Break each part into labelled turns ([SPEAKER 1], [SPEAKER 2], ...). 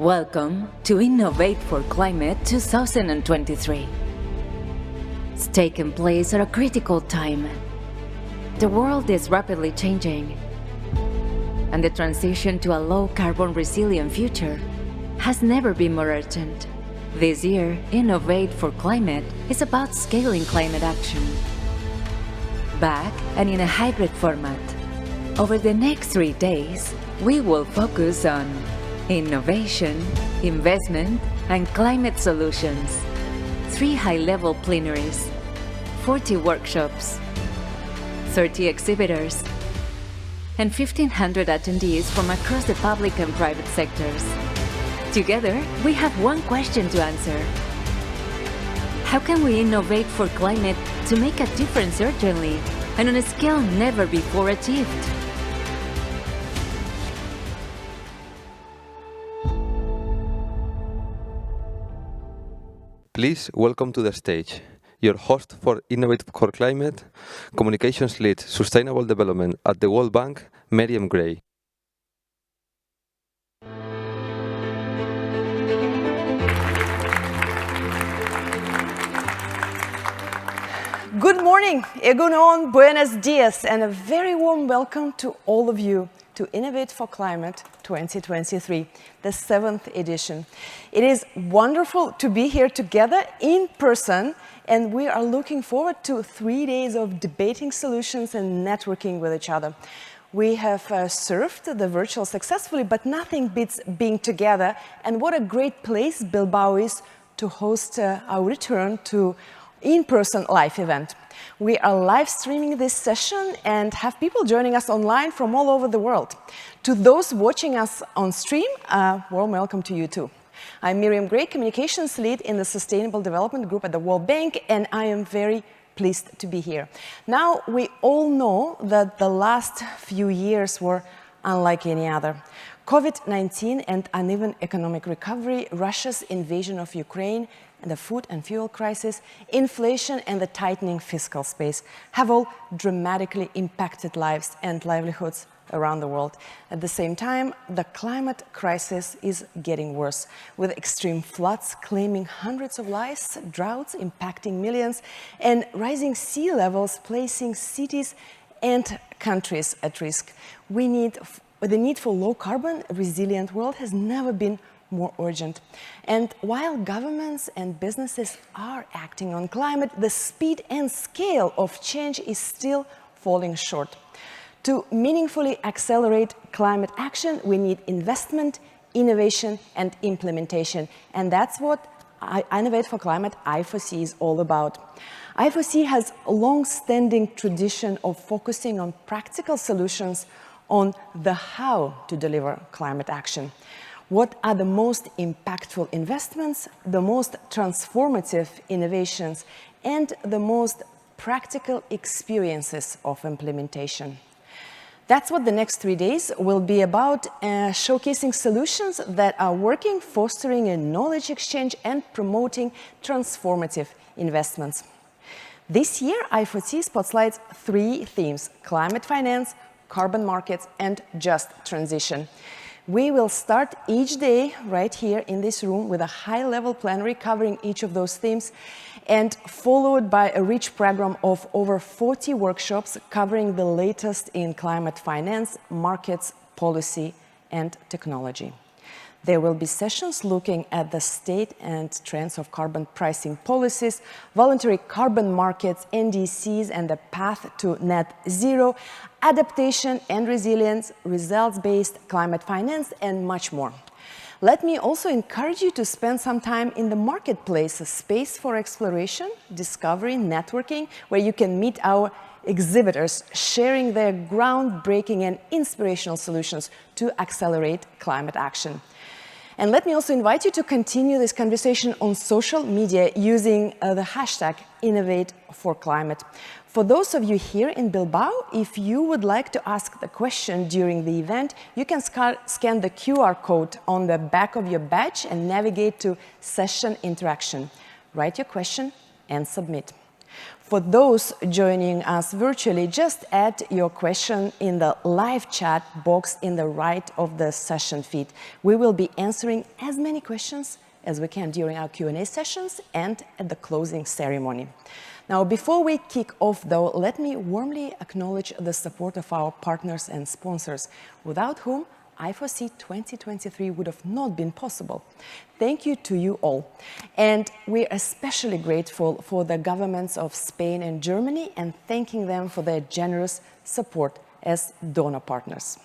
[SPEAKER 1] Welcome to Innovate for Climate 2023. It's taken place at a critical time. The world is rapidly changing, and the transition to a low-carbon resilient future has never been more urgent. This year, Innovate for Climate is about scaling climate action. Back and in a hybrid format, over the next 3 days, we will focus on innovation, investment, and climate solutions. 3 high-level plenaries, 40 workshops, 30 exhibitors, and 1,500 attendees from across the public and private sectors. Together, we have one question to answer. How can we innovate for climate to make a difference urgently and on a scale never before achieved?
[SPEAKER 2] Please welcome to the stage your host for Innovate for Climate, Communications Lead Sustainable Development at the World Bank, Miriam Gray.
[SPEAKER 3] Good morning, egunon, buenos dias, and a very warm welcome to all of you to Innovate for Climate 2023, the 7th edition. It is wonderful to be here together in person, and we are looking forward to 3 days of debating solutions and networking with each other. We have served the virtual successfully, but nothing beats being together, and what a great place Bilbao is to host our return to in-person live event. We are live streaming this session and have people joining us online from all over the world. To those watching us on stream, warm welcome to you too. I'm Miriam Gray, Communications Lead in the Sustainable Development Group at the World Bank, and I am very pleased to be here. Now, we all know that the last few years were unlike any other. COVID-19 and uneven economic recovery, Russia's invasion of Ukraine, and the food and fuel crisis, inflation and the tightening fiscal space have all dramatically impacted lives and livelihoods around the world. At the same time, the climate crisis is getting worse, with extreme floods claiming hundreds of lives, droughts impacting millions, and rising sea levels placing cities and countries at risk. The need for low-carbon, resilient world has never been more urgent. And while governments and businesses are acting on climate, the speed and scale of change is still falling short. To meaningfully accelerate climate action, we need investment, innovation, and implementation. And that's what Innovate for Climate, I4C, is all about. I4C has a long-standing tradition of focusing on practical solutions on the how to deliver climate action. What are the most impactful investments, the most transformative innovations, and the most practical experiences of implementation? That's what the next 3 days will be about, showcasing solutions that are working, fostering a knowledge exchange, and promoting transformative investments. This year, I4C spotlights 3 themes: climate finance, carbon markets, and just transition. We will start each day right here in this room with a high-level plenary covering each of those themes, and followed by a rich program of over 40 workshops covering the latest in climate finance, markets, policy, and technology. There will be sessions looking at the state and trends of carbon pricing policies, voluntary carbon markets, NDCs, and the path to net zero, adaptation and resilience, results-based climate finance, and much more. Let me also encourage you to spend some time in the marketplace, a space for exploration, discovery, networking, where you can meet our exhibitors sharing their groundbreaking and inspirational solutions to accelerate climate action. And let me also invite you to continue this conversation on social media using the hashtag #InnovateForClimate. For those of you here in Bilbao, if you would like to ask the question during the event, you can scan the QR code on the back of your badge and navigate to Session Interaction. Write your question and submit. For those joining us virtually, just add your question in the live chat box in the right of the session feed. We will be answering as many questions as we can during our Q&A sessions and at the closing ceremony. Now, before we kick off, though, let me warmly acknowledge the support of our partners and sponsors, without whom I4C 2023 would have not been possible. Thank you to you all. And we're especially grateful for the governments of Spain and Germany and thanking them for their generous support as donor partners.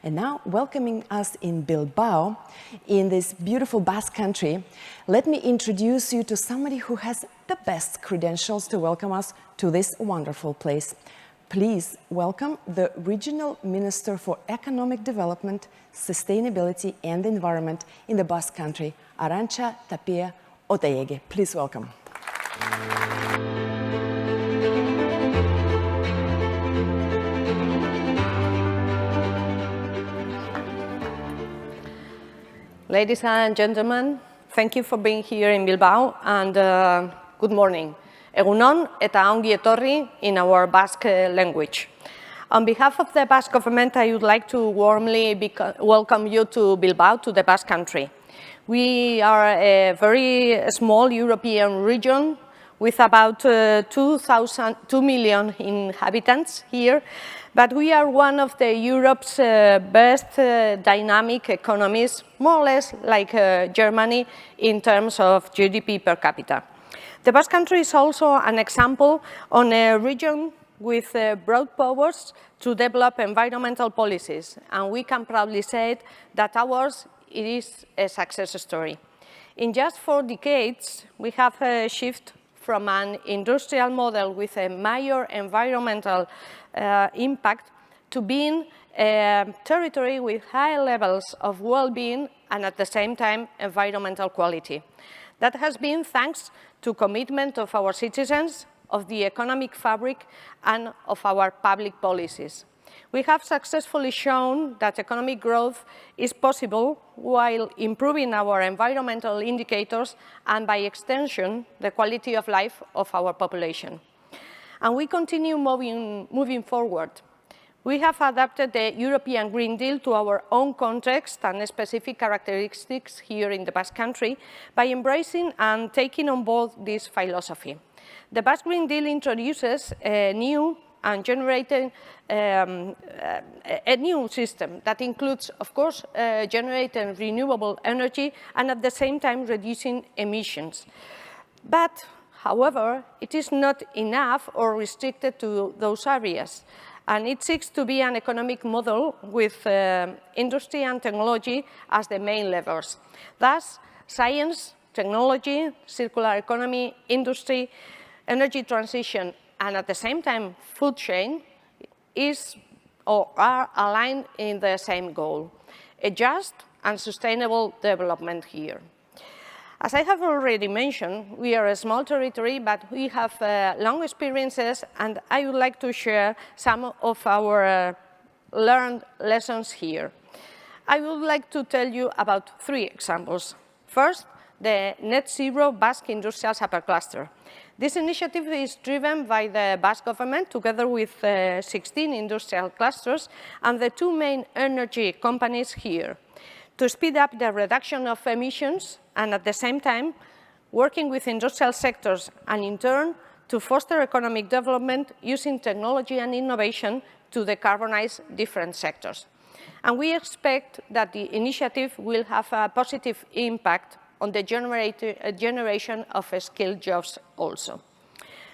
[SPEAKER 3] And now, welcoming us in Bilbao, in this beautiful Basque country, let me introduce you to somebody who has the best credentials to welcome us to this wonderful place. Please welcome the Regional Minister for Economic Development, Sustainability and Environment in the Basque Country, Arantxa Tapia Otaegi. Please welcome.
[SPEAKER 4] Ladies and gentlemen, thank you for being here in Bilbao and good morning. Egunon eta ongi etorri in our Basque language. On behalf of the Basque government, I would like to warmly welcome you to Bilbao, to the Basque country. We are a very small European region with about 2 million inhabitants here, but we are one of Europe's best dynamic economies, more or less like Germany in terms of GDP per capita. The Basque Country is also an example on a region with broad powers to develop environmental policies, and we can proudly say that ours is a success story. In just 4 decades, we have shifted from an industrial model with a major environmental impact to being a territory with high levels of well-being and at the same time environmental quality. That has been thanks to commitment of our citizens, of the economic fabric, and of our public policies. We have successfully shown that economic growth is possible while improving our environmental indicators and, by extension, the quality of life of our population. And we continue moving forward. We have adapted the European Green Deal to our own context and specific characteristics here in the Basque Country by embracing and taking on board this philosophy. The Basque Green Deal introduces a new and generating a new system that includes, of course, generating renewable energy and at the same time reducing emissions. But, however, it is not enough or restricted to those areas. And it seeks to be an economic model with industry and technology as the main levers. Thus, science, technology, circular economy, industry, energy transition, and at the same time, food chain are aligned in the same goal, a just and sustainable development here. As I have already mentioned, we are a small territory, but we have long experiences, and I would like to share some of our learned lessons here. I would like to tell you about 3 examples. First, the Net Zero Basque Industrial Supercluster. This initiative is driven by the Basque government together with 16 industrial clusters and the 2 main energy companies here, to speed up the reduction of emissions and at the same time working with industrial sectors and in turn to foster economic development using technology and innovation to decarbonize different sectors. And we expect that the initiative will have a positive impact on the generation of skilled jobs also.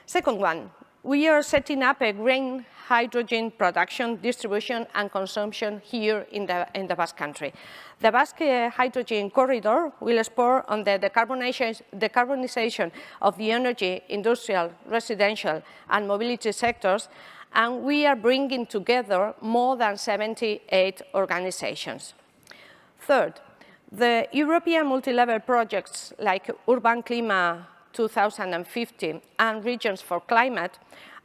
[SPEAKER 4] Second one, we are setting up a green hydrogen production, distribution and consumption here in the Basque Country. The Basque Hydrogen Corridor will explore on the decarbonization of the energy, industrial, residential and mobility sectors, and we are bringing together more than 78 organizations. Third, the European multi-level projects like Urban Climate 2050 and Regions for Climate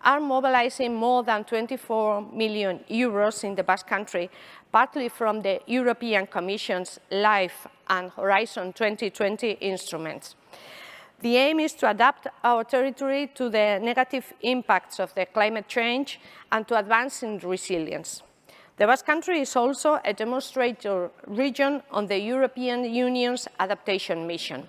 [SPEAKER 4] are mobilizing more than 24 million euros in the Basque Country, partly from the European Commission's LIFE and Horizon 2020 instruments. The aim is to adapt our territory to the negative impacts of the climate change and to advance in resilience. The Basque Country is also a demonstrator region on the European Union's adaptation mission.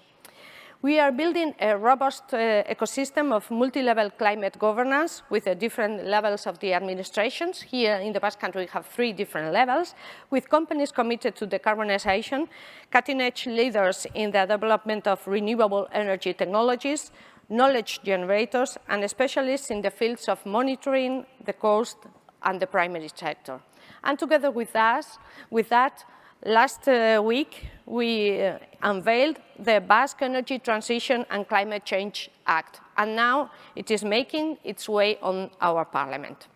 [SPEAKER 4] We are building a robust ecosystem of multi-level climate governance with the different levels of the administrations. Here in the Basque Country we have 3 different levels, with companies committed to decarbonization, cutting-edge leaders in the development of renewable energy technologies, knowledge generators, and specialists in the fields of monitoring, the coast, and the primary sector. And together with that, last week, we unveiled the Basque Energy Transition and Climate Change Act, and now it is making its way on our parliament.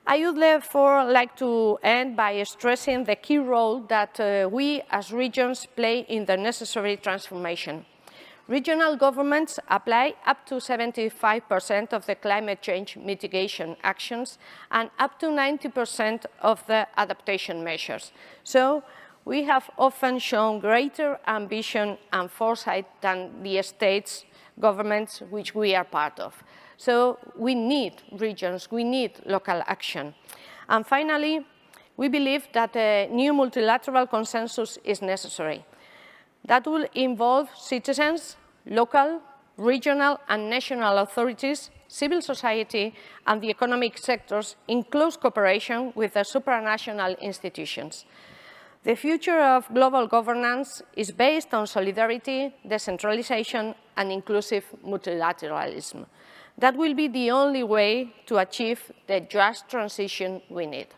[SPEAKER 4] I would therefore like to end by stressing the key role that we as regions play in the necessary transformation. Regional governments apply up to 75% of the climate change mitigation actions and up to 90% of the adaptation measures. So we have often shown greater ambition and foresight than the states, governments which we are part of. So we need regions, we need local action. And finally, we believe that a new multilateral consensus is necessary. That will involve citizens, local, regional, and national authorities, civil society, and the economic sectors in close cooperation with the supranational institutions. The future of global governance is based on solidarity, decentralization, and inclusive multilateralism. That will be the only way to achieve the just transition we need.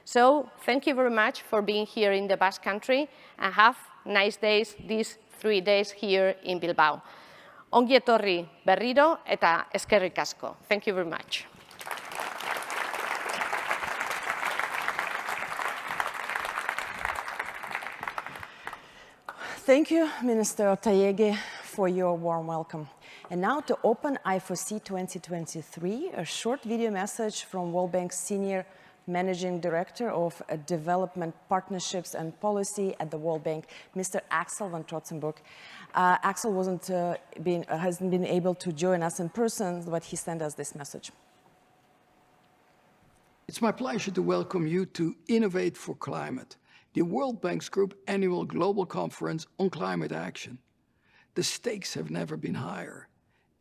[SPEAKER 4] So, thank you very much for being here in the Basque Country, and have nice days these 3 days here in Bilbao. Ongi etorri berriro eta eskerrik asko. Thank you very much.
[SPEAKER 3] Thank you, Minister Otaegui, for your warm welcome. And now to open I4C 2023, a short video message from World Bank's Senior Managing Director of Development Partnerships and Policy at the World Bank, Mr. Axel van Trotzenburg. Axel hasn't been able to join us in person, but he sent us this message.
[SPEAKER 5] It's my pleasure to welcome you to Innovate for Climate, the World Bank's Group annual global conference on climate action. The stakes have never been higher,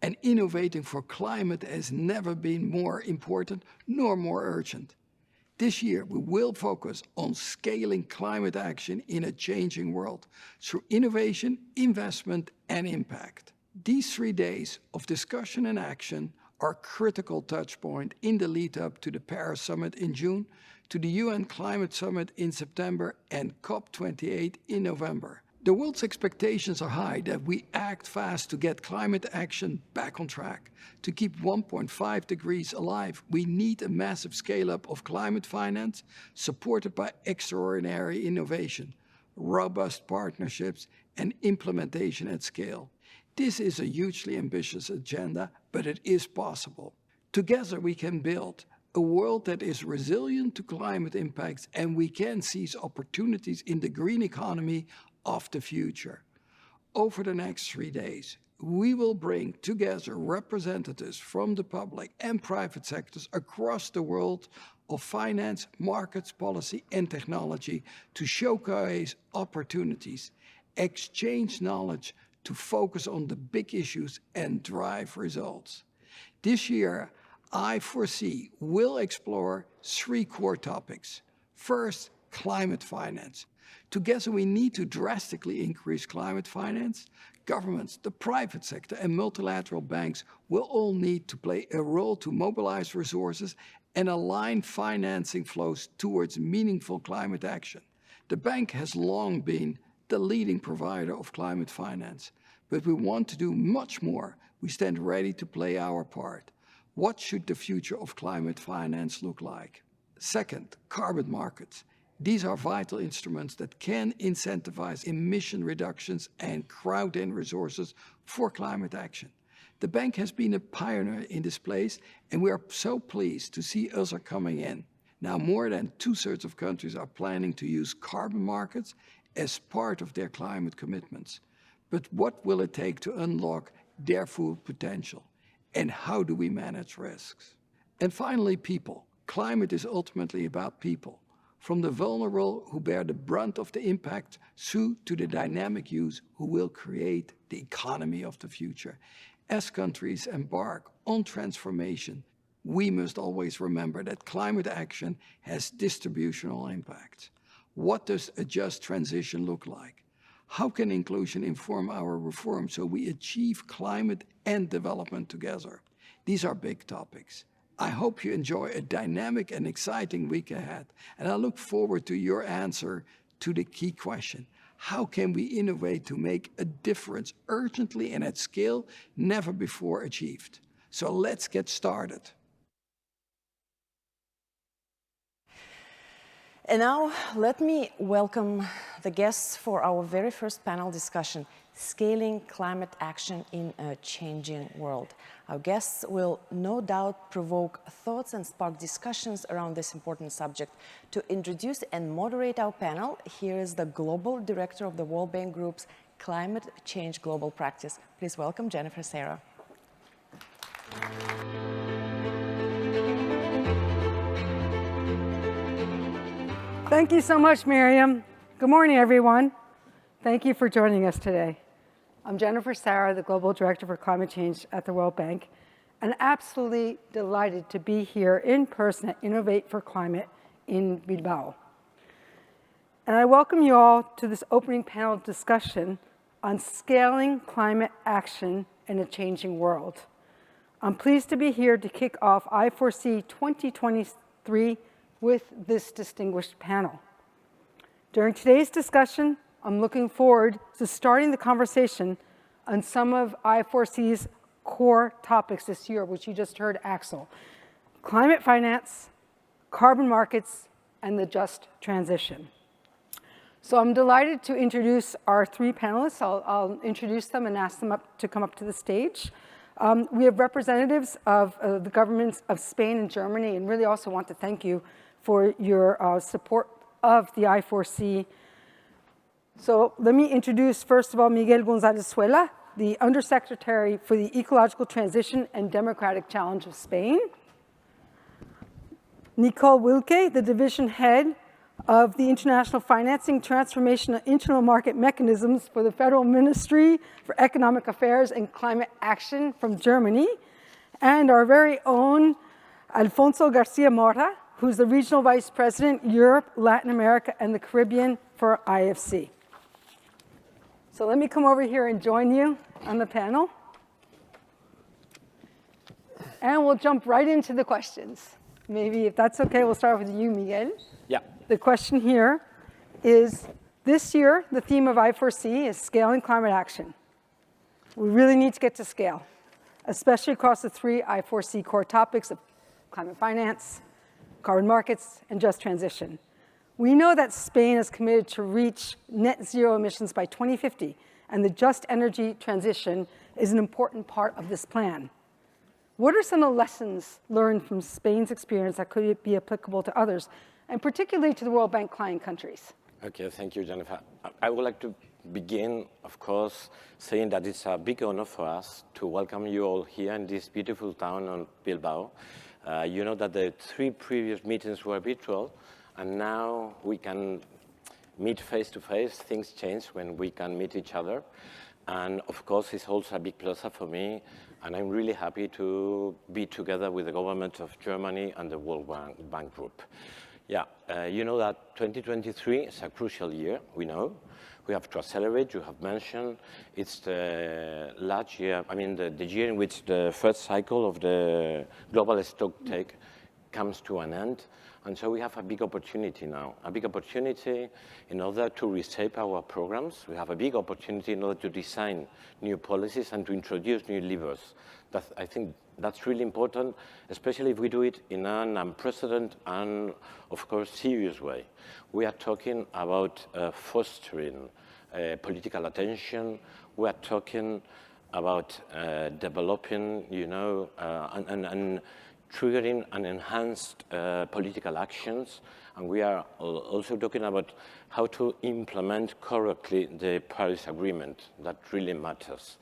[SPEAKER 5] and innovating for climate has never been more important nor more urgent. This year, we will focus on scaling climate action in a changing world through innovation, investment, and impact. These 3 days of discussion and action are a critical touchpoint in the lead-up to the Paris Summit in June, to the UN Climate Summit in September, and COP28 in November. The world's expectations are high that we act fast to get climate action back on track. To keep 1.5 degrees alive, we need a massive scale-up of climate finance supported by extraordinary innovation, robust partnerships, and implementation at scale. This is a hugely ambitious agenda, but it is possible. Together we can build a world that is resilient to climate impacts, and we can seize opportunities in the green economy of the future. Over the next 3 days, we will bring together representatives from the public and private sectors across the world of finance, markets, policy, and technology to showcase opportunities, exchange knowledge to focus on the big issues and drive results. This year, I4C will explore 3 core topics. First, climate finance. Together, we need to drastically increase climate finance. Governments, the private sector, and multilateral banks will all need to play a role to mobilize resources and align financing flows towards meaningful climate action. The bank has long been the leading provider of climate finance, but we want to do much more. We stand ready to play our part. What should the future of climate finance look like? Second, carbon markets. These are vital instruments that can incentivize emission reductions and crowd in resources for climate action. The bank has been a pioneer in this place, and we are so pleased to see others coming in. Now, more than 2/3 of countries are planning to use carbon markets as part of their climate commitments. But what will it take to unlock their full potential? And how do we manage risks? And finally, people. Climate is ultimately about people, from the vulnerable who bear the brunt of the impact through to the dynamic youth who will create the economy of the future. As countries embark on transformation, we must always remember that climate action has distributional impact. What does a just transition look like? How can inclusion inform our reform so we achieve climate and development together? These are big topics. I hope you enjoy a dynamic and exciting week ahead, and I look forward to your answer to the key question. How can we innovate to make a difference urgently and at scale never before achieved? So let's get started.
[SPEAKER 3] And now let me welcome the guests for our very first panel discussion, Scaling Climate Action in a Changing World. Our guests will no doubt provoke thoughts and spark discussions around this important subject. To introduce and moderate our panel, here is the Global Director of the World Bank Group's Climate Change Global Practice. Please welcome Jennifer Serra.
[SPEAKER 6] Thank you so much, Miriam. Good morning, everyone. Thank you for joining us today. I'm Jennifer Serra, the Global Director for Climate Change at the World Bank, and absolutely delighted to be here in person at Innovate for Climate in Bilbao. And I welcome you all to this opening panel discussion on scaling climate action in a changing world. I'm pleased to be here to kick off I4C 2023 with this distinguished panel. During today's discussion, I'm looking forward to starting the conversation on some of I4C's core topics this year, which you just heard Axel: climate finance, carbon markets, and the just transition. So I'm delighted to introduce our three panelists. I'll introduce them and ask them to come up to the stage. We have representatives of the governments of Spain and Germany, and really also want to thank you for your support of the I4C. So let me introduce, first of all, Miguel González-Suela, the Undersecretary for the Ecological Transition and Democratic Challenge of Spain. Nicole Wilke, the Division Head of the International Financing, Transformation, and Internal Market Mechanisms for the Federal Ministry for Economic Affairs and Climate Action from Germany. And our very own Alfonso Garcia Mora, who's the Regional Vice President, Europe, Latin America, and the Caribbean for I4C. So let me come over here and join you on the panel. And we'll jump right into the questions. Maybe if that's okay, we'll start with you, Miguel.
[SPEAKER 7] Yeah.
[SPEAKER 6] The question here is, this year, the theme of I4C is scaling climate action. We really need to get to scale, especially across the three I4C core topics of climate finance, carbon markets, and just transition. We know that Spain is committed to reach net zero emissions by 2050, and the just energy transition is an important part of this plan. What are some of the lessons learned from Spain's experience that could be applicable to others, and particularly to the World Bank client countries?
[SPEAKER 7] Okay, thank you, Jennifer. I would like to begin, of course, saying that it's a big honor for us to welcome you all here in this beautiful town of Bilbao. You know that the three previous meetings were virtual, and now we can meet face to face. Things change when we can meet each other. And of course, it's also a big pleasure for me, and I'm really happy to be together with the government of Germany and the World Bank Group. Yeah, you know that 2023 is a crucial year, we know. We have to accelerate, you have mentioned. It's the last year, the year in which the first cycle of the global stocktake comes to an end. And so we have a big opportunity now, a big opportunity in order to reshape our programs. We have a big opportunity in order to design new policies and to introduce new levers. I think that's really important, especially if we do it in an unprecedented and, of course, serious way. We are talking about fostering political attention. We are talking about developing, and triggering and enhanced political actions. And we are also talking about how to implement correctly the Paris Agreement. That really matters.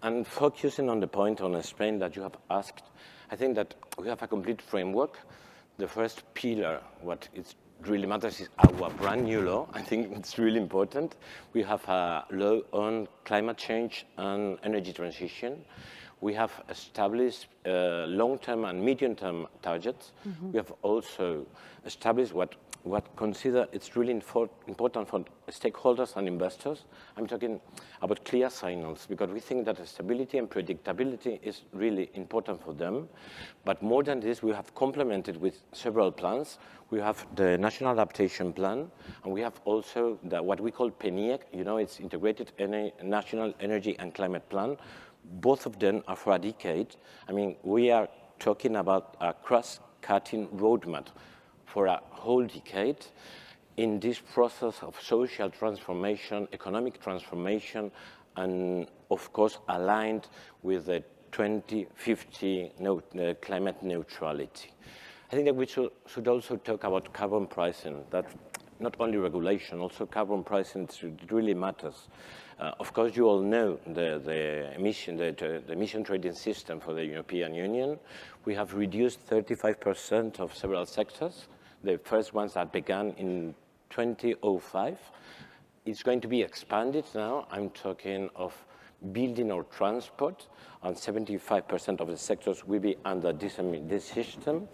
[SPEAKER 7] And focusing on the point on Spain that you have asked, I think that we have a complete framework. The first pillar, what it really matters, is our brand new law. I think it's really important. We have a law on climate change and energy transition. We have established long-term and medium-term targets. We have also established what consider it's really important for stakeholders and investors. I'm talking about clear signals, because we think that stability and predictability is really important for them. But more than this, we have complemented with several plans. We have the National Adaptation Plan, and we have also what we call PENIEC, it's Integrated National Energy and Climate Plan. Both of them are for a decade. I mean, we are talking about a cross-cutting roadmap for a whole decade in this process of social transformation, economic transformation, and of course aligned with the 2050 climate neutrality. I think that we should also talk about carbon pricing. That not only regulation, also carbon pricing really matters. Of course, you all know the emission trading system for the European Union. We have reduced 35% of several sectors. The first ones that began in 2005. It's going to be expanded now. I'm talking of building or transport, and 75% of the sectors will be under this system.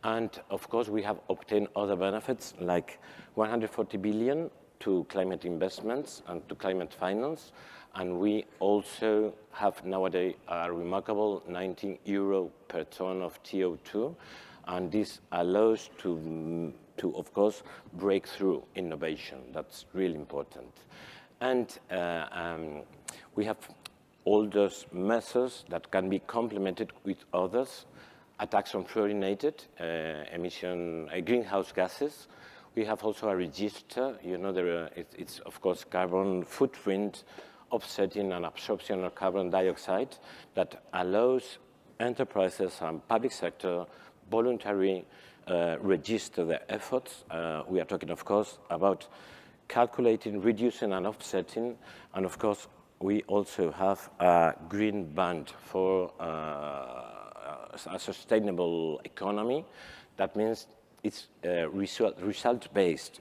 [SPEAKER 7] And of course, we have obtained other benefits like 140 billion to climate investments and to climate finance. And we also have nowadays a remarkable 19 euro per ton of CO2. And this allows to of course, break through innovation. That's really important. And we have all those measures that can be complemented with others. A tax on fluorinated greenhouse gases. We have also a register, it's of course carbon footprint, offsetting and absorption of carbon dioxide that allows enterprises and public sector voluntary register their efforts. We are talking, of course, about calculating, reducing, and offsetting. And of course, we also have a green band for a sustainable economy. That means it's result-based.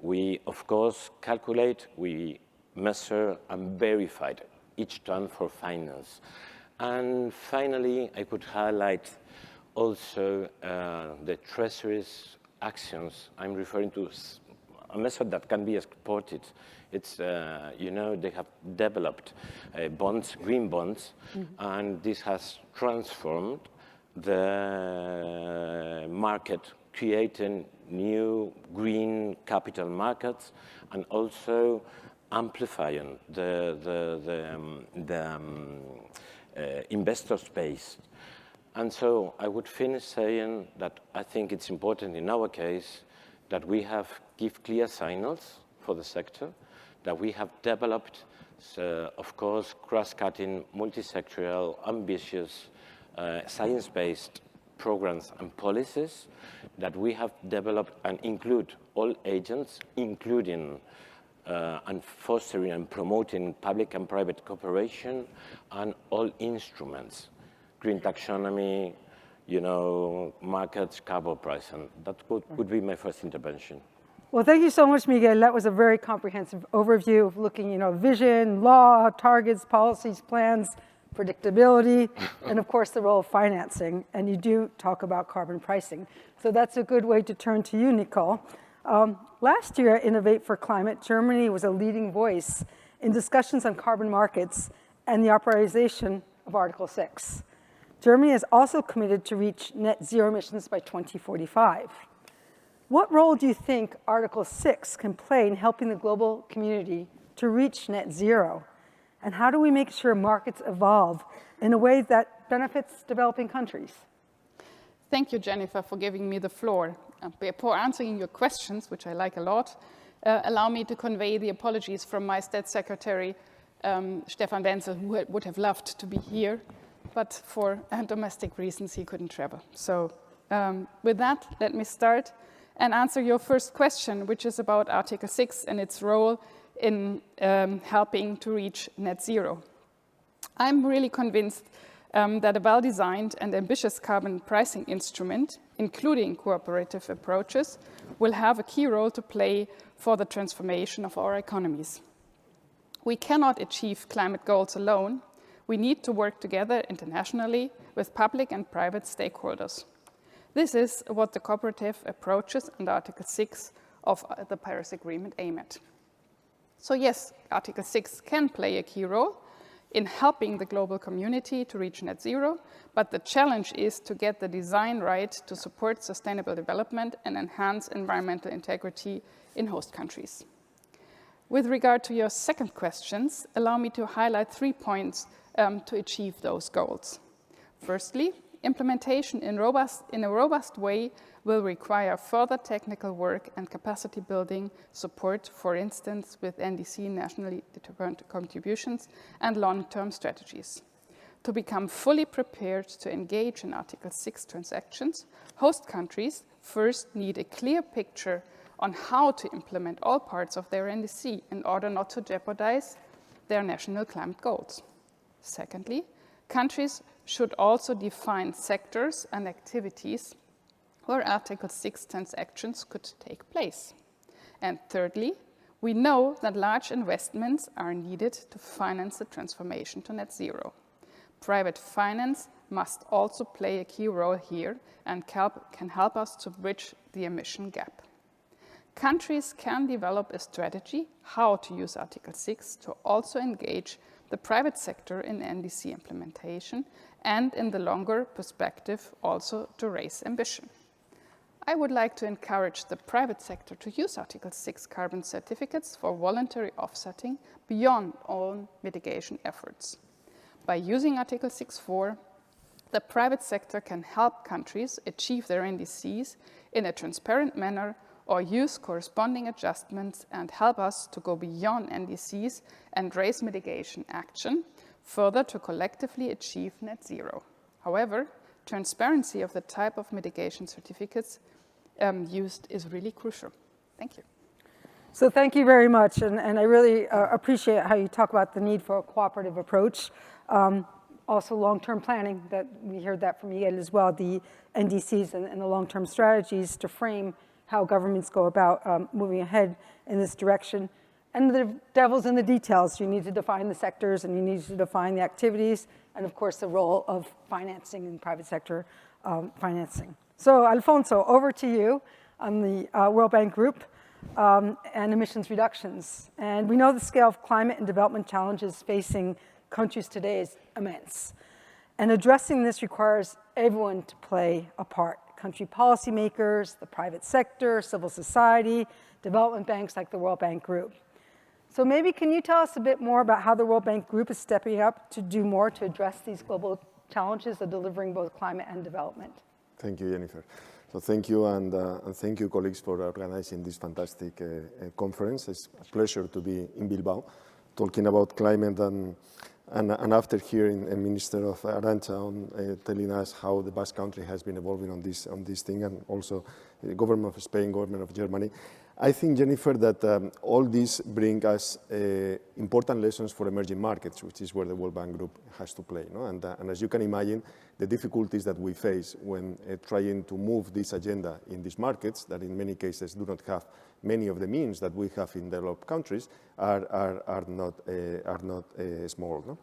[SPEAKER 7] We, of course, calculate, we measure, and verify each ton for finance. And finally, I could highlight also the Treasury's actions. I'm referring to a method that can be exported. It's, they have developed bonds, green bonds, and this has transformed the market, creating new green capital markets, and also amplifying the investor space. And so I would finish saying that I think it's important in our case that we have give clear signals for the sector, that we have developed, of course, cross-cutting, multi-sectoral, ambitious, science-based programs and policies, that we have developed and include all agents, including and fostering and promoting public and private cooperation, and all instruments. Green taxonomy, markets, carbon pricing. That would be my first intervention.
[SPEAKER 6] Well, thank you so much, Miguel. That was a very comprehensive overview of looking, vision, law, targets, policies, plans, predictability, and of course the role of financing. And you do talk about carbon pricing. So that's a good way to turn to you, Nicole. Last year at Innovate for Climate, Germany was a leading voice in discussions on carbon markets and the authorization of Article 6. Germany is also committed to reach net zero emissions by 2045. What role do you think Article 6 can play in helping the global community to reach net zero? And how do we make sure markets evolve in a way that benefits developing countries?
[SPEAKER 8] Thank you, Jennifer, for giving me the floor. Before answering your questions, which I like a lot, allow me to convey the apologies from my State Secretary, Stefan Wenzel, who would have loved to be here, but for domestic reasons he couldn't travel. So With that, let me start and answer your first question, which is about Article 6 and its role in helping to reach net zero. I'm really convinced that a well-designed and ambitious carbon pricing instrument, including cooperative approaches, will have a key role to play for the transformation of our economies. We cannot achieve climate goals alone. We need to work together internationally with public and private stakeholders. This is what the cooperative approaches and Article 6 of the Paris Agreement aim at. So yes, Article 6 can play a key role in helping the global community to reach net zero, but the challenge is to get the design right to support sustainable development and enhance environmental integrity in host countries. With regard to your second questions, allow me to highlight 3 points to achieve those goals. Firstly, implementation in a robust way will require further technical work and capacity building support, for instance, with NDC nationally determined contributions and long-term strategies. To become fully prepared to engage in Article 6 transactions, host countries first need a clear picture on how to implement all parts of their NDC in order not to jeopardize their national climate goals. Secondly, countries should also define sectors and activities where Article 6 transactions could take place. And thirdly, we know that large investments are needed to finance the transformation to net zero. Private finance must also play a key role here and can help us to bridge the emission gap. Countries can develop a strategy how to use Article 6 to also engage the private sector in NDC implementation and in the longer perspective also to raise ambition. I would like to encourage the private sector to use Article 6 carbon certificates for voluntary offsetting beyond own mitigation efforts. By using Article 6.4, the private sector can help countries achieve their NDCs in a transparent manner or use corresponding adjustments and help us to go beyond NDCs and raise mitigation action further to collectively achieve net zero. However, transparency of the type of mitigation certificates used is really crucial. Thank you.
[SPEAKER 6] So thank you very much, and I really appreciate how you talk about the need for a cooperative approach. Also long-term planning, that we heard that from Miguel as well, the NDCs and the long-term strategies to frame how governments go about moving ahead in this direction. And the devil's in the details. You need to define the sectors and you need to define the activities and of course the role of financing and private sector financing. So Alfonso, over to you on the World Bank Group and emissions reductions. And we know the scale of climate and development challenges facing countries today is immense. And addressing this requires everyone to play a part. Country policymakers, the private sector, civil society, development banks like the World Bank Group. So maybe can you tell us a bit more about how the World Bank Group is stepping up to do more to address these global challenges of delivering both climate and development?
[SPEAKER 9] Thank you, Jennifer. So thank you, and thank you, colleagues, for organizing this fantastic conference. It's a pleasure to be in Bilbao, talking about climate, and after hearing Minister of Arantxa telling us how the Basque Country has been evolving on this thing, and also the government of Spain, government of Germany. I think, Jennifer, that all this brings us important lessons for emerging markets, which is where the World Bank Group has to play. No? And as you can imagine, the difficulties that we face when trying to move this agenda in these markets, that in many cases do not have many of the means that we have in developed countries, are not small. No?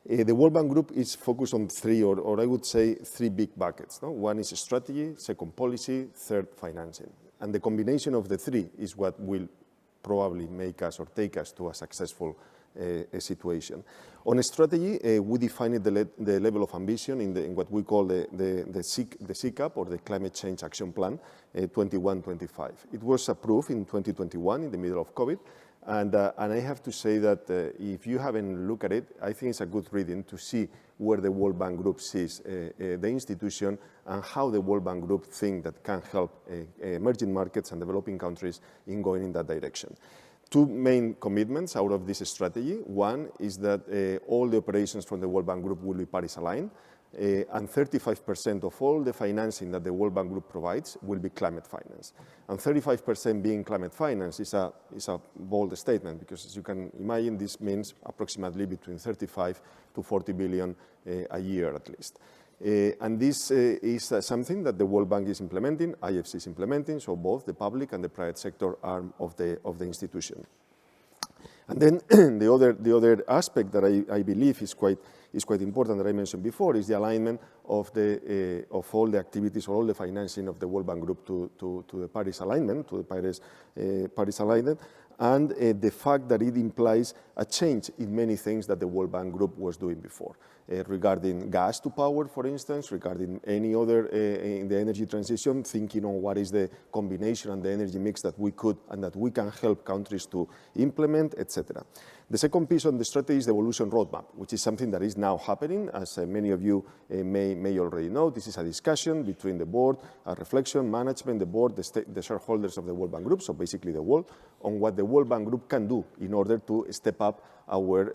[SPEAKER 9] The World Bank Group is focused on three, or I would say three big buckets. No? One is strategy, second policy, third financing. And the combination of the three is what will probably make us or take us to a successful situation. On a strategy, we defined the level of ambition in what we call the CCAP, or the Climate Change Action Plan 21-25. It was approved in 2021 in the middle of COVID. And I have to say that if you haven't looked at it, I think it's a good reading to see where the World Bank Group sees the institution and how the World Bank Group think that can help emerging markets and developing countries in going in that direction. Two main commitments out of this strategy. One is that all the operations from the World Bank Group will be Paris aligned. and 35% of all the financing that the World Bank Group provides will be climate finance. And 35% being climate finance is a bold statement, because as you can imagine, this means approximately between 35 to 40 billion a year at least. And this is something that the World Bank is implementing, I4C is implementing, so both the public and the private sector arm of the institution. And then the other aspect that I believe is quite important that I mentioned before is the alignment of all the activities or all the financing of the World Bank Group to the Paris alignment, Paris alignment, and the fact that it implies a change in many things that the World Bank Group was doing before. Regarding gas to power, for instance, regarding any other in the energy transition, thinking on what is the combination and the energy mix that we could and that we can help countries to implement, etc. The second piece on the strategy is the evolution roadmap, which is something that is now happening, as many of you may already know. This is a discussion between the board, a reflection, management, the board, the shareholders of the World Bank Group, so basically the world, on what the World Bank Group can do in order to step up I would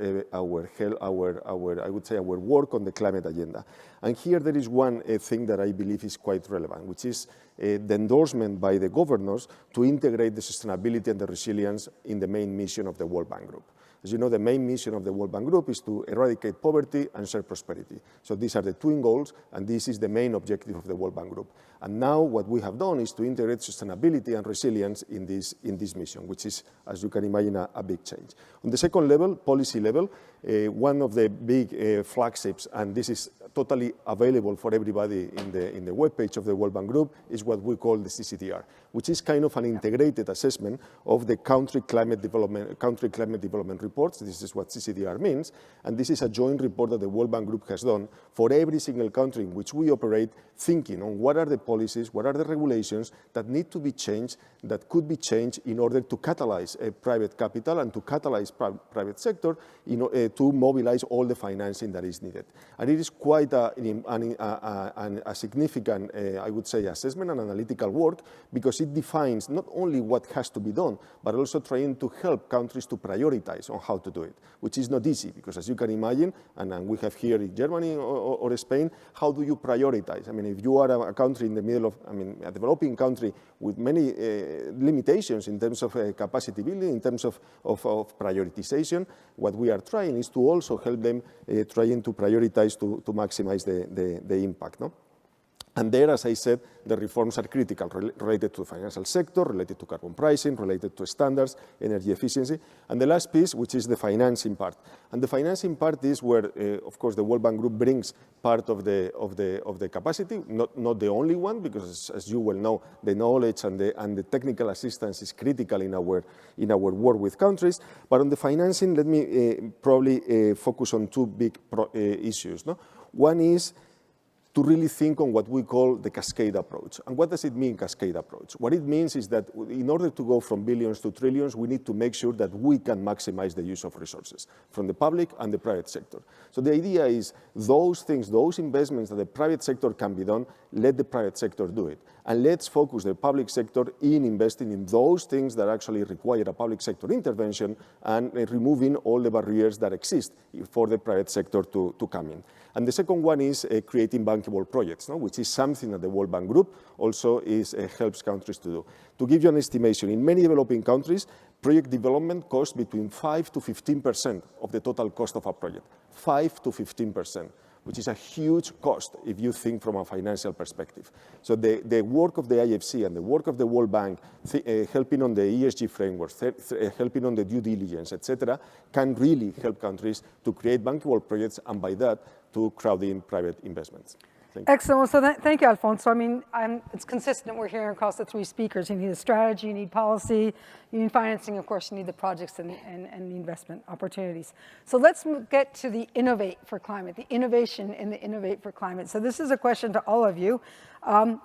[SPEAKER 9] say our work on the climate agenda. And here there is one thing that I believe is quite relevant, which is the endorsement by the governors to integrate the sustainability and the resilience in the main mission of the World Bank Group. As you know, the main mission of the World Bank Group is to eradicate poverty and share prosperity. So these are the twin goals, and this is the main objective of the World Bank Group. And now what we have done is to integrate sustainability and resilience in this mission, which is, as you can imagine, a big change. On the second level, policy level, one of the big flagships, and this is totally available for everybody in the webpage of the World Bank Group, is what we call the CCDR, which is kind of an integrated assessment of the country climate development reports. This is what CCDR means, and this is a joint report that the World Bank Group has done for every single country in which we operate, thinking on what are the policies, what are the regulations that need to be changed, that could be changed in order to catalyze private capital and to catalyze private sector to mobilize all the financing that is needed. And it is quite a significant, I would say, assessment and analytical work, because it defines not only what has to be done, but also trying to help countries to prioritize on how to do it, which is not easy, because as you can imagine, and we have here in Germany or Spain, how do you prioritize? I mean, if you are a country in the middle of, a developing country with many limitations in terms of capacity building, in terms of prioritization, what we are trying is to also help them trying to prioritize to maximize the impact. No? And there, as I said, the reforms are critical, related to the financial sector, related to carbon pricing, related to standards, energy efficiency. And the last piece, which is the financing part. And the financing part is where, of course, the World Bank Group brings part of the capacity, not the only one, because as you well know, the knowledge and the technical assistance is critical in our work with countries. But on the financing, let me probably focus on two big issues. No? One is to really think on what we call the cascade approach. And what does it mean, cascade approach? What it means is that in order to go from billions to trillions, we need to make sure that we can maximize the use of resources from the public and the private sector. So the idea is those things, those investments that the private sector can be done, let the private sector do it. And let's focus the public sector in investing in those things that actually require a public sector intervention and removing all the barriers that exist for the private sector to come in. And the second one is creating bankable projects, no? Which is something that the World Bank Group also helps countries to do. To give you an estimation, in many developing countries, project development costs between 5 to 15% of the total cost of a project. 5 to 15%. Which is a huge cost if you think from a financial perspective. So the work of the I4C and the work of the World Bank, helping on the ESG frameworks, helping on the due diligence, etc., can really help countries to create bankable projects, and by that, to crowd in private investments.
[SPEAKER 6] Excellent. So thank you, Alfonso. I mean, it's consistent. We're hearing across the three speakers. You need a strategy, you need policy, you need financing, of course, you need the projects and the investment opportunities. So let's get to the innovate for climate, the innovation in the innovate for climate. So this is a question to all of you.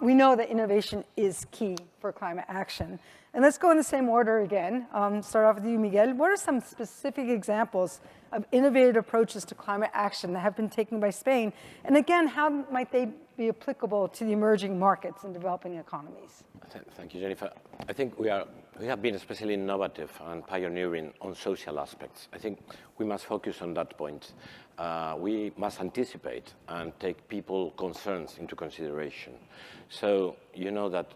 [SPEAKER 6] We know that innovation is key for climate action. And let's go in the same order again. Start off with you, Miguel. What are some specific examples of innovative approaches to climate action that have been taken by Spain? And again, how might they be applicable to the emerging markets and developing economies?
[SPEAKER 7] Thank you, Jennifer. I think we are we have been especially innovative and pioneering on social aspects. I think we must focus on that point. We must anticipate and take people's concerns into consideration. So you know that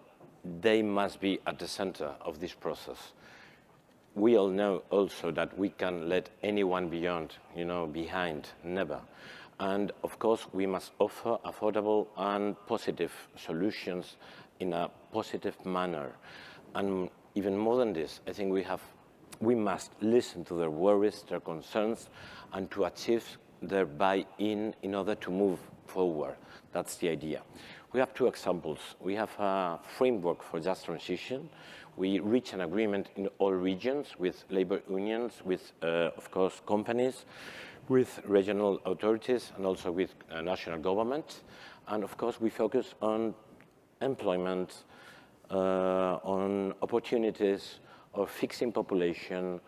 [SPEAKER 7] they must be at the center of this process. We all know also that we can let anyone behind, never. And of course, we must offer affordable and positive solutions in a positive manner. And even more than this, I think we must listen to their worries, their concerns, and to achieve their buy-in in order to move forward. That's the idea. We have two examples. We have a framework for just transition. We reach an agreement in all regions with labor unions, with, of course, companies, with regional authorities, and also with national government. And of course, we focus on employment, on opportunities, or fixing population,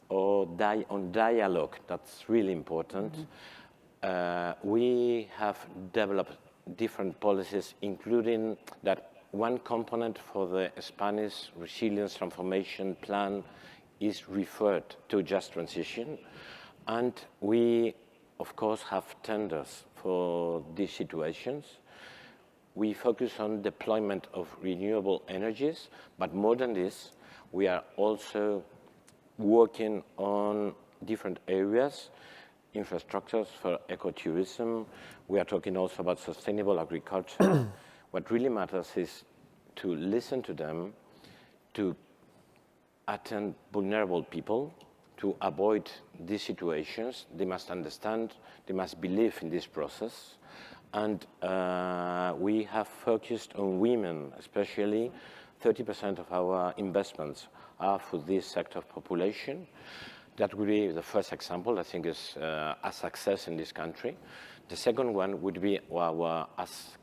[SPEAKER 7] or on dialogue. That's really important. We have developed different policies, including that one component for the Spanish Resilience Transformation Plan is referred to just transition. And we, of course, have tenders for these situations. We focus on deployment of renewable energies, but more than this, we are also working on different areas, infrastructures for ecotourism. We are talking also about sustainable agriculture. What really matters is to listen to them, to attend vulnerable people, to avoid these situations. They must understand, they must believe in this process. And we have focused on women, especially 30% of our investments are for this sector of population. That would be the first example, I think, is a success in this country. The second one would be our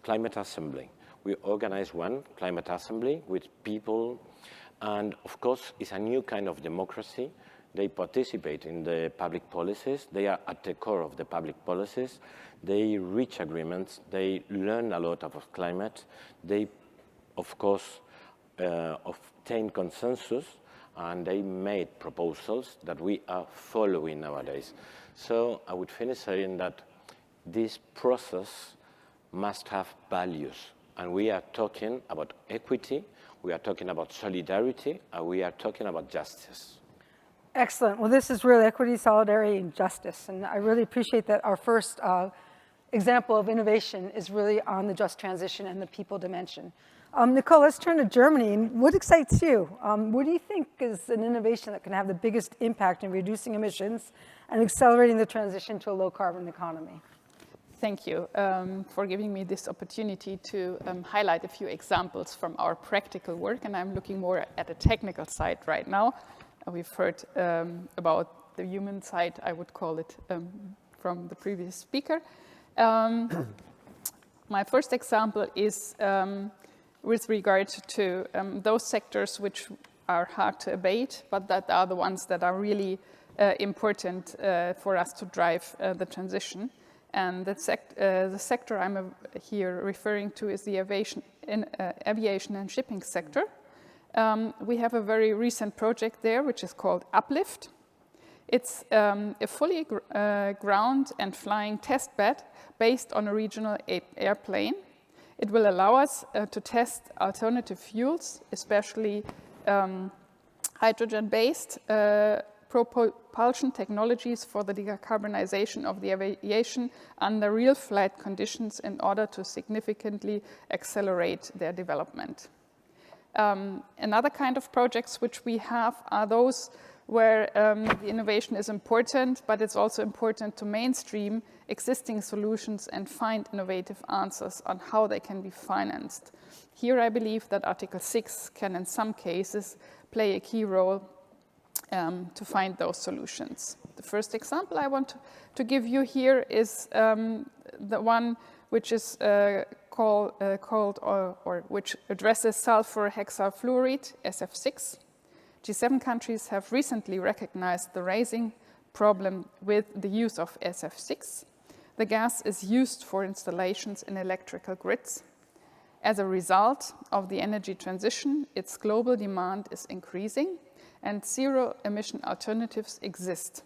[SPEAKER 7] climate assembly. We organize one climate assembly with people, and of course, it's a new kind of democracy. They participate in the public policies. They are at the core of the public policies. They reach agreements. They learn a lot about climate. They, of course, obtain consensus, and they made proposals that we are following nowadays. So I would finish saying that this process must have values. And we are talking about equity, we are talking about solidarity, and we are talking about justice.
[SPEAKER 6] Excellent. Well, this is real equity, solidarity, and justice. And I really appreciate that our first example of innovation is really on the just transition and the people dimension. Nicole, let's turn to Germany. What excites you? What do you think is an innovation that can have the biggest impact in reducing emissions and accelerating the transition to a low-carbon economy?
[SPEAKER 8] Thank you for giving me this opportunity to highlight a few examples from our practical work, and I'm looking more at the technical side right now. We've heard about the human side, I would call it, from the previous speaker. My first example is with regard to those sectors which are hard to abate, but that are the ones that are really important for us to drive the transition. And the sector I'm here referring to is the aviation and shipping sector. We have a very recent project there, which is called Uplift. It's a fully ground and flying test bed based on a regional airplane. It will allow us to test alternative fuels, especially hydrogen-based propulsion technologies for the decarbonization of the aviation under real flight conditions in order to significantly accelerate their development. Another kind of projects which we have are those where the innovation is important, but it's also important to mainstream existing solutions and find innovative answers on how they can be financed. Here I believe that Article 6 can in some cases play a key role to find those solutions. The first example I want to give you here is the one which is which addresses sulfur hexafluoride, SF6. G7 countries have recently recognized the rising problem with the use of SF6. The gas is used for installations in electrical grids. As a result of the energy transition, its global demand is increasing and zero-emission alternatives exist.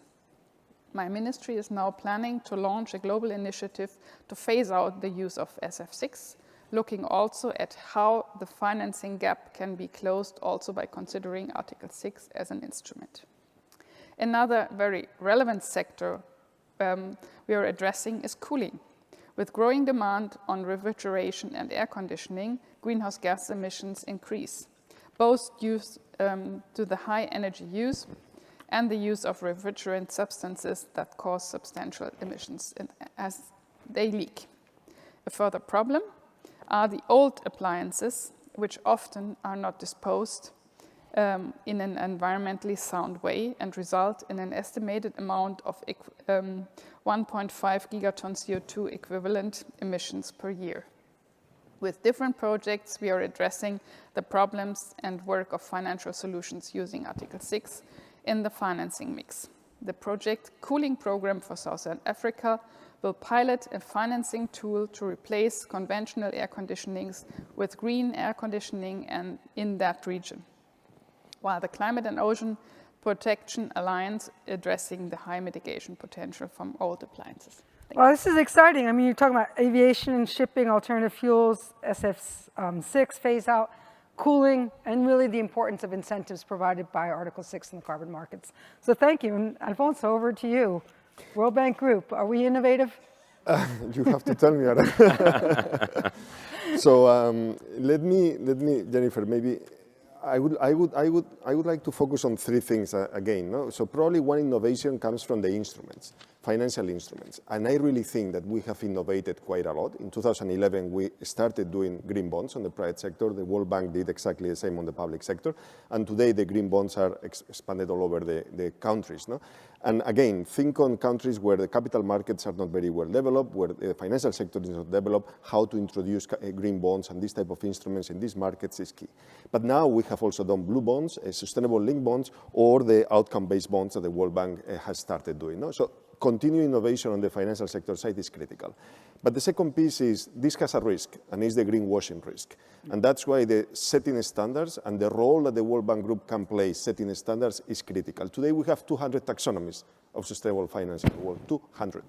[SPEAKER 8] My ministry is now planning to launch a global initiative to phase out the use of SF6, looking also at how the financing gap can be closed also by considering Article 6 as an instrument. Another very relevant sector we are addressing is cooling. With growing demand on refrigeration and air conditioning, greenhouse gas emissions increase, both due to the high energy use and the use of refrigerant substances that cause substantial emissions as they leak. A further problem are the old appliances, which often are not disposed in an environmentally sound way and result in an estimated amount of 1.5 gigaton CO2 equivalent emissions per year. With different projects, we are addressing the problems and work of financial solutions using Article 6 in the financing mix. The project Cooling Program for Southern Africa will pilot a financing tool to replace conventional air conditionings with green air conditioning and in that region, while the Climate and Ocean Protection Alliance addressing the high mitigation potential from old appliances.
[SPEAKER 6] Well, this is exciting. I mean, you're talking about aviation and shipping, alternative fuels, SF6 phase out, cooling, and really the importance of incentives provided by Article 6 in the carbon markets. So thank you. And Alfonso, over to you. World Bank Group, are we innovative?
[SPEAKER 9] You have to tell me. So let me, Jennifer, maybe I would like to focus on three things again. No? So probably one innovation comes from the instruments, financial instruments. And I really think that we have innovated quite a lot. In 2011, we started doing green bonds on the private sector. The World Bank did exactly the same on the public sector. And today, the green bonds are expanded all over the countries. No? And again, think on countries where the capital markets are not very well developed, where the financial sector is not developed, how to introduce green bonds and this type of instruments in these markets is key. But now we have also done blue bonds, sustainable linked bonds, or the outcome-based bonds that the World Bank has started doing. No? So continued innovation on the financial sector side is critical. But the second piece is this has a risk, and it's the greenwashing risk. And that's why the setting standards and the role that the World Bank Group can play setting standards is critical. Today we have 200 taxonomies of sustainable finance in the world, 200,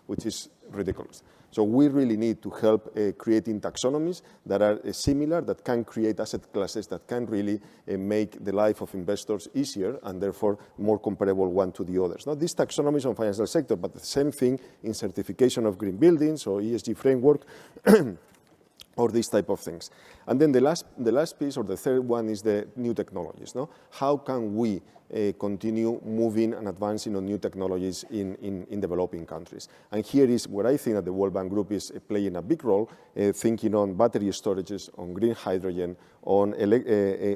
[SPEAKER 9] which is ridiculous. So we really need to help creating taxonomies that are similar, that can create asset classes, that can really make the life of investors easier and therefore more comparable one to the others. Now, these taxonomies on financial sector, but the same thing in certification of green buildings or ESG framework, or these type of things. And then the last piece, or the third one, is the new technologies. No? How can we continue moving and advancing on new technologies in developing countries? And here is where I think that the World Bank Group is playing a big role, thinking on battery storages, on green hydrogen, on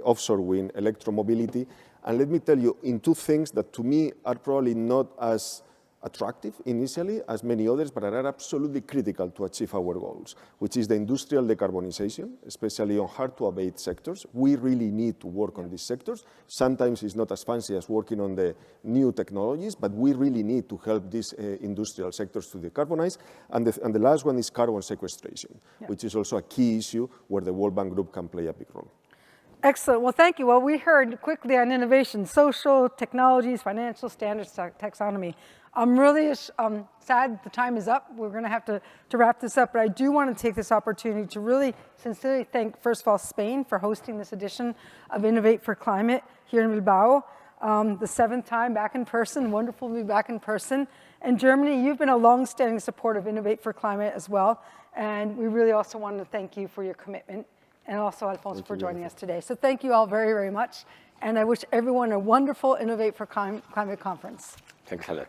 [SPEAKER 9] offshore wind, electromobility. And let me tell you, in two things that to me are probably not as attractive initially as many others, but are absolutely critical to achieve our goals, which is the industrial decarbonization, especially on hard-to-abate sectors. We really need to work on these sectors. Sometimes it's not as fancy as working on the new technologies, but we really need to help these industrial sectors to decarbonize. And the last one is carbon sequestration, which is also a key issue where the World Bank Group can play a big role.
[SPEAKER 6] Excellent. Well, thank you. Well, we heard quickly on innovation, social, technologies, financial standards, taxonomy. I'm really sad the time is up. We're going to have to wrap this up, but I do want to take this opportunity to really sincerely thank, first of all, Spain for hosting this edition of Innovate for Climate here in Bilbao. The 7th time back in person, wonderful to be back in person. And Germany, you've been a long-standing supporter of Innovate for Climate as well, and we really also want to thank you for your commitment, and also Alfonso for joining us today. So thank you all very, very much, and I wish everyone a wonderful Innovate for Climate conference.
[SPEAKER 7] Thanks a lot.